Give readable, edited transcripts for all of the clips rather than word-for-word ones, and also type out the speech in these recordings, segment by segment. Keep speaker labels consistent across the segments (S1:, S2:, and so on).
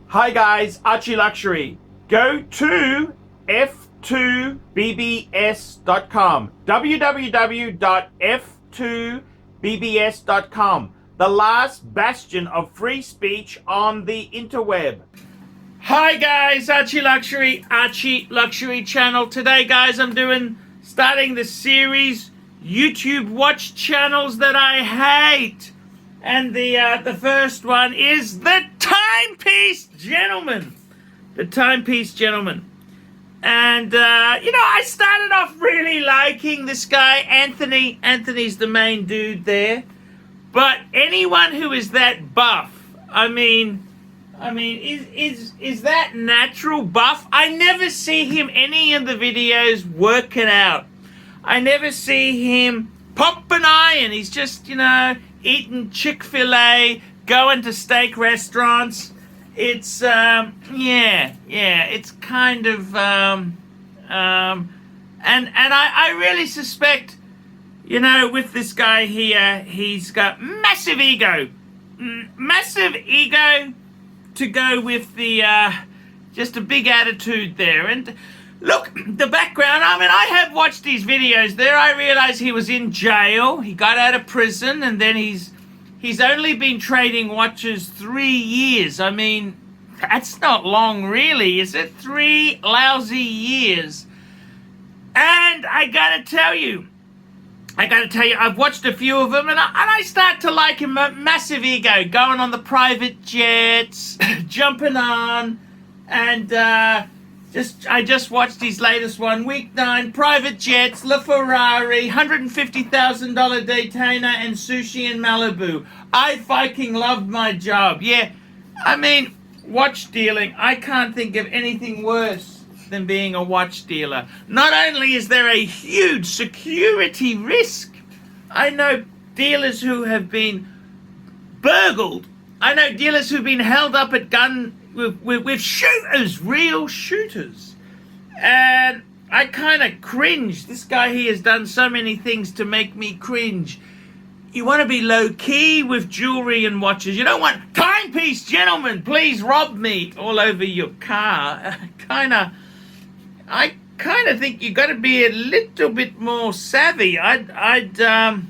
S1: Hi guys, ArchieLuxury. Go to f2bbs.com. www.f2bbs.com. The last bastion of free speech on the interweb. Hi guys, ArchieLuxury channel. Today guys, I'm starting the series YouTube watch channels that I hate. And the first one is the Timepiece Gentleman. The Timepiece Gentleman. And, I started off really liking this guy, Anthony. Anthony's the main dude there. But anyone who is that buff, is that natural buff? I never see him any of the videos working out. I never see him pop an iron. He's just, eating Chick-fil-A, going to steak restaurants. It's, it's kind of, and I really suspect, with this guy here, he's got massive ego to go with the, just a big attitude there. And look, the background, I have watched these videos there. I realized he was in jail. He got out of prison, and then he's only been trading watches 3 years. That's not long, really, is it? 3 lousy years. And I gotta tell you, I've watched a few of them, and I start to like him. Massive ego, going on the private jets, jumping on, and I just watched his latest one, week 9, private jets, LaFerrari, $150,000 Daytona, and sushi in Malibu. I fucking love my job. Yeah, watch dealing, I can't think of anything worse than being a watch dealer. Not only is there a huge security risk, I know dealers who have been burgled. I know dealers who've been held up at gun with shooters, real shooters. And I kind of cringe. This guy here has done so many things to make me cringe. You want to be low-key with jewelry and watches. You don't want Timepiece Gentleman, please rob me all over your car. I kind of think you got to be a little bit more savvy. The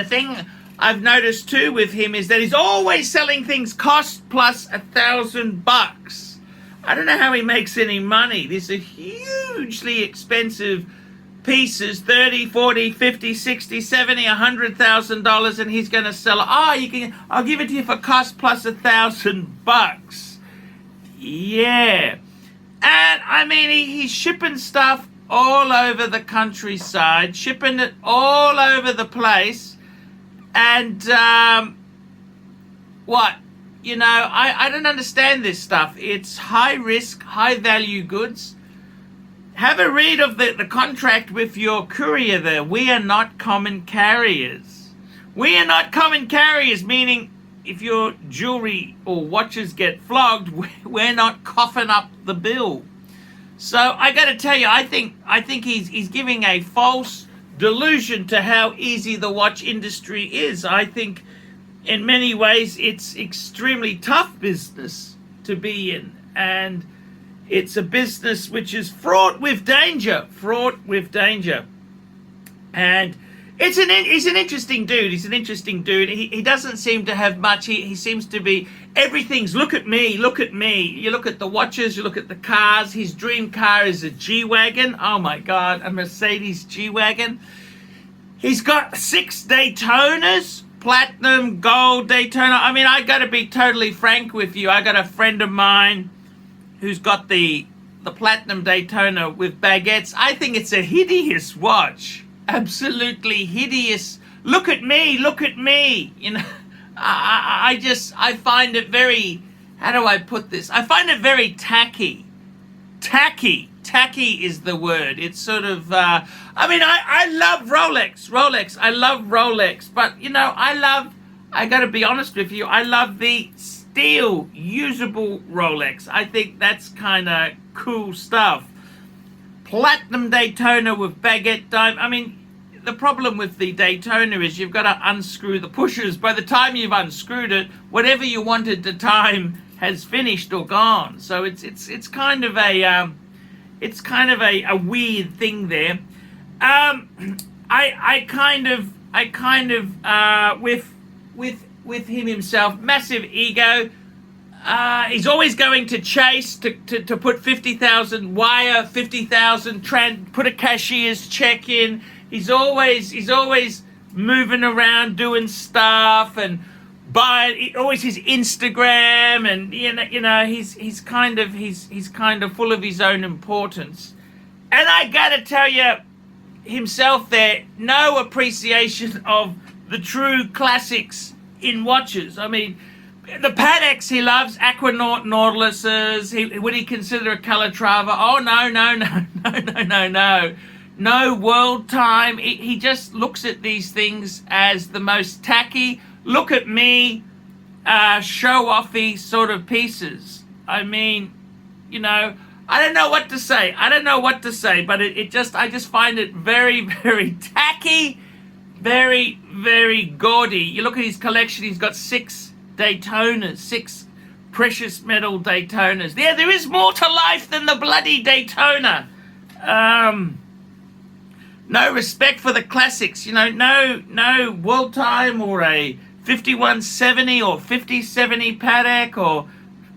S1: thing I've noticed too with him is that he's always selling things cost plus $1,000. I don't know how he makes any money. These are hugely expensive pieces, 30, 40, 50, 60, 70, $100,000, and he's going to sell it. I'll give it to you for cost plus $1,000. Yeah. And he's shipping stuff all over the countryside, shipping it all over the place. And, I don't understand this stuff. It's high risk, high value goods. Have a read of the contract with your courier there. We are not common carriers. We are not common carriers, meaning if your jewelry or watches get flogged, we're not coughing up the bill. So I got to tell you, I think he's giving a false delusion to how easy the watch industry is. I think in many ways it's extremely tough business to be in, and it's a business which is fraught with danger. And he's an interesting dude. He doesn't seem to have much. He seems to be, everything's look at me. You look at the watches, you look at the cars. His dream car is a G-Wagon. Oh my God, a Mercedes G-Wagon. He's got 6 Daytonas, platinum, gold Daytona. I got to be totally frank with you. I got a friend of mine who's got the platinum Daytona with baguettes. I think it's a hideous watch. Absolutely hideous. Look at me. I find it very, how do I put this? I find it very tacky. Tacky is the word. It's sort of, I love Rolex. I love Rolex. But, I gotta be honest with you, I love the steel, usable Rolex. I think that's kind of cool stuff. Platinum Daytona with baguette diamond. The problem with the Daytona is you've got to unscrew the pushers. By the time you've unscrewed it, whatever you wanted to time has finished or gone. So it's kind of a weird thing there. I kind of with him himself, massive ego. He's always going to chase to put 50,000, wire 50,000, put a cashier's check in. He's always moving around doing stuff and always his Instagram, and you know he's kind of full of his own importance. And I gotta tell you, himself there, no appreciation of the true classics in watches. I mean, the Pateks he loves, Aquanaut Nautiluses. Would he consider a Calatrava? Oh no world time. He just looks at these things as the most tacky, look at me, show-offy sort of pieces. I mean, you know, I don't know what to say, but I just find it very, very tacky, very, very gaudy. You look at his collection, he's got 6 Daytonas, 6 precious metal Daytonas. Yeah, there is more to life than the bloody Daytona. No respect for the classics, you know, no world time or a 5170 or 5070 Patek or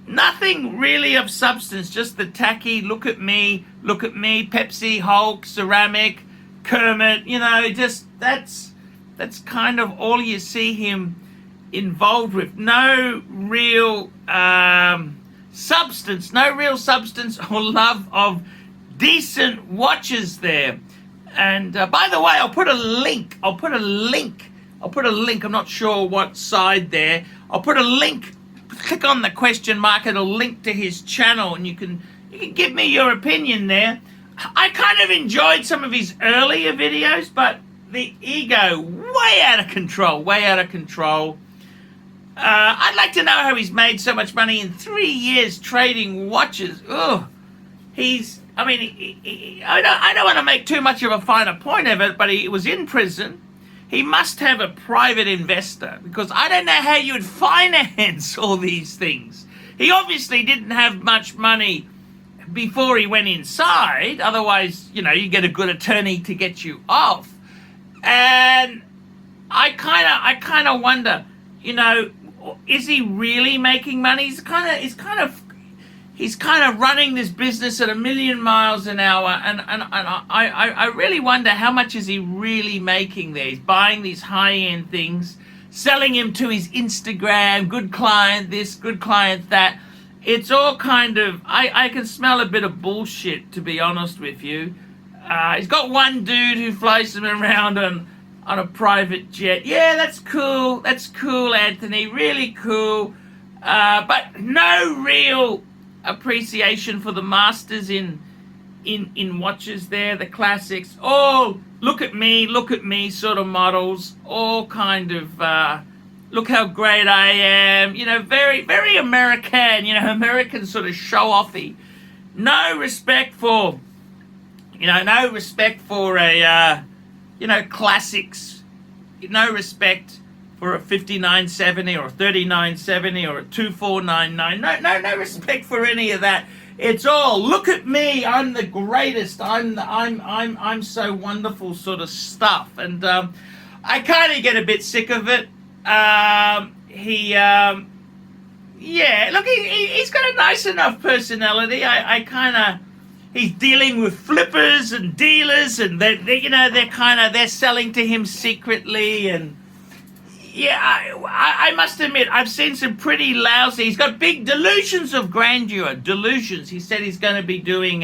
S1: nothing really of substance, just the tacky, look at me, Pepsi, Hulk, ceramic, Kermit, you know, just that's kind of all you see him involved with. No real substance or love of decent watches there. And by the way, I'll put a link. I'm not sure what side there. I'll put a link. Click on the question mark. It'll link to his channel, and you can give me your opinion there. I kind of enjoyed some of his earlier videos, but the ego way out of control. I'd like to know how he's made so much money in 3 years trading watches. Ugh. I don't want to make too much of a finer point of it, but he was in prison. He must have a private investor, because I don't know how you'd finance all these things. He obviously didn't have much money before he went inside. Otherwise, you know, you get a good attorney to get you off. And I kind of wonder, you know, is he really making money? He's kind of running this business at 1,000,000 miles an hour, and I really wonder how much is he really making there. He's buying these high-end things, selling him to his Instagram, good client this, good client that. It's all kind of, I can smell a bit of bullshit, to be honest with you. He's got one dude who flies him around on a private jet. Yeah, that's cool, Anthony, really cool. But no real appreciation for the masters in watches there, the classics. All look at me sort of models, all kind of look how great I am, you know, very, very American, you know, American sort of show-offy. No respect for a classics. No respect for a 5970 or a 3970 or a 2499. No respect for any of that. It's all look at me, I'm the greatest, I'm so wonderful sort of stuff. And I kind of get a bit sick of it. He's got a nice enough personality. He's dealing with flippers and dealers, and they're selling to him secretly. And yeah, I must admit, I've seen some pretty lousy. He's got big delusions of grandeur. Delusions. He said he's going to be doing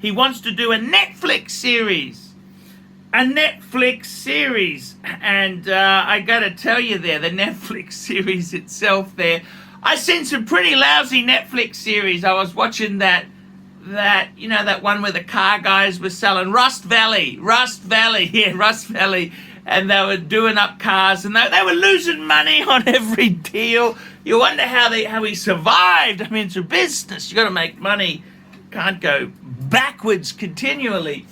S1: he wants to do a Netflix series. And I got to tell you there, the Netflix series itself there, I've seen some pretty lousy Netflix series. I was watching that one where the car guys were selling Rust Valley, and they were doing up cars, and they were losing money on every deal. You wonder how he survived. I mean, it's a business. You got to make money. Can't go backwards continually.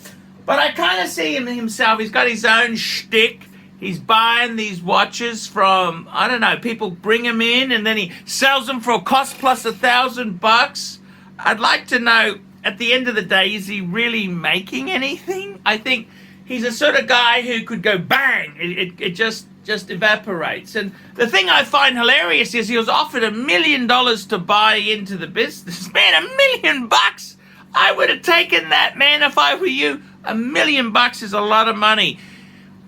S1: But I kind of see him himself. He's got his own shtick. He's buying these watches from, I don't know, people bring them in and then he sells them for a cost plus $1,000. I'd like to know, at the end of the day, is he really making anything? I think he's a sort of guy who could go bang. It just evaporates. And the thing I find hilarious is he was offered $1 million to buy into the business. Man, $1 million! I would have taken that, man, if I were you. $1 million is a lot of money.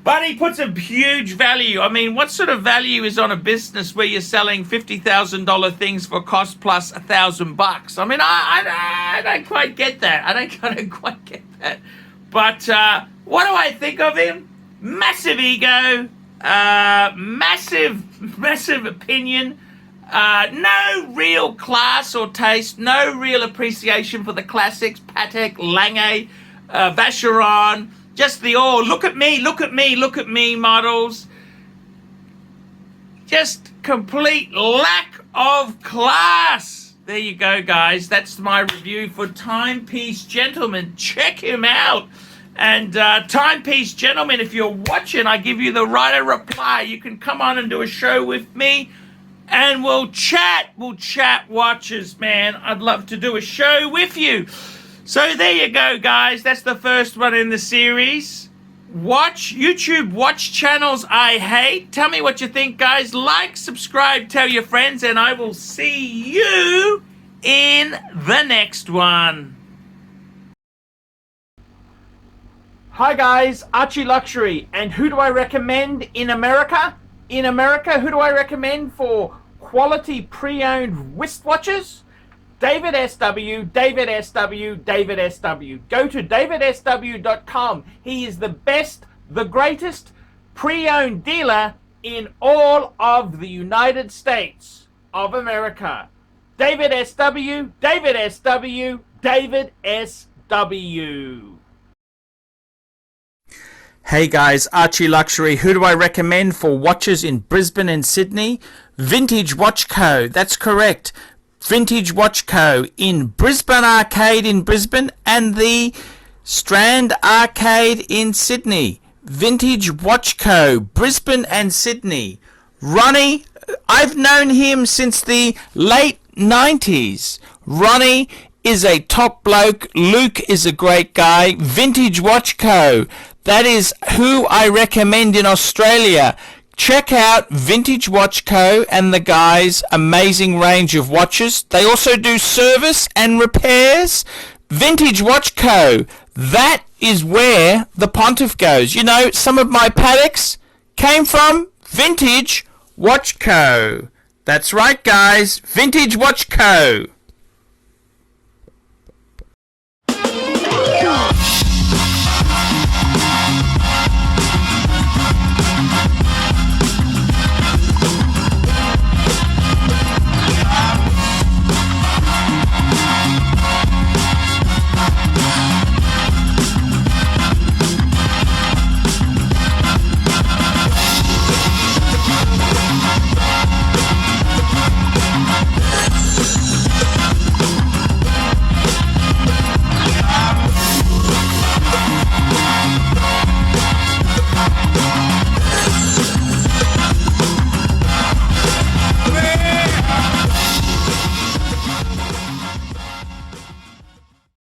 S1: But he puts a huge value. I mean, what sort of value is on a business where you're selling $50,000 things for cost plus $1,000? I mean, I don't quite get that. I don't quite get that. But what do I think of him? Massive ego, massive opinion, no real class or taste, no real appreciation for the classics, Patek, Lange, Vacheron. Just the look at me models. Just complete lack of class. There you go, guys. That's my review for Timepiece Gentleman. Check him out. And Timepiece Gentleman, if you're watching, I give you the right of reply. You can come on and do a show with me and we'll chat. We'll chat watches, man. I'd love to do a show with you. So there you go, guys. That's the first one in the series. YouTube watch channels I hate. Tell me what you think, guys. Like, subscribe, tell your friends, and I will see you in the next one. Hi, guys. ArchieLuxury. And who do I recommend in America? In America, who do I recommend for quality pre-owned wristwatches? DavidSW, DavidSW, DavidSW. Go to DavidSW.com. He is the best, the greatest pre-owned dealer in all of the United States of America. DavidSW, DavidSW, DavidSW. Hey guys, ArchieLuxury. Who do I recommend for watches in Brisbane and Sydney? Vintage Watch Co. That's correct. Vintage Watch Co. in Brisbane Arcade in Brisbane and the Strand Arcade in Sydney. Vintage Watch Co. Brisbane and Sydney. Ronnie, I've known him since the late 90s. Ronnie is a top bloke. Luke is a great guy. Vintage Watch Co. That is who I recommend in Australia. Check out Vintage Watch Co. and the guys' amazing range of watches. They also do service and repairs. Vintage Watch Co. That is where the pontiff goes. You know, some of my Pateks came from Vintage Watch Co. That's right, guys. Vintage Watch Co.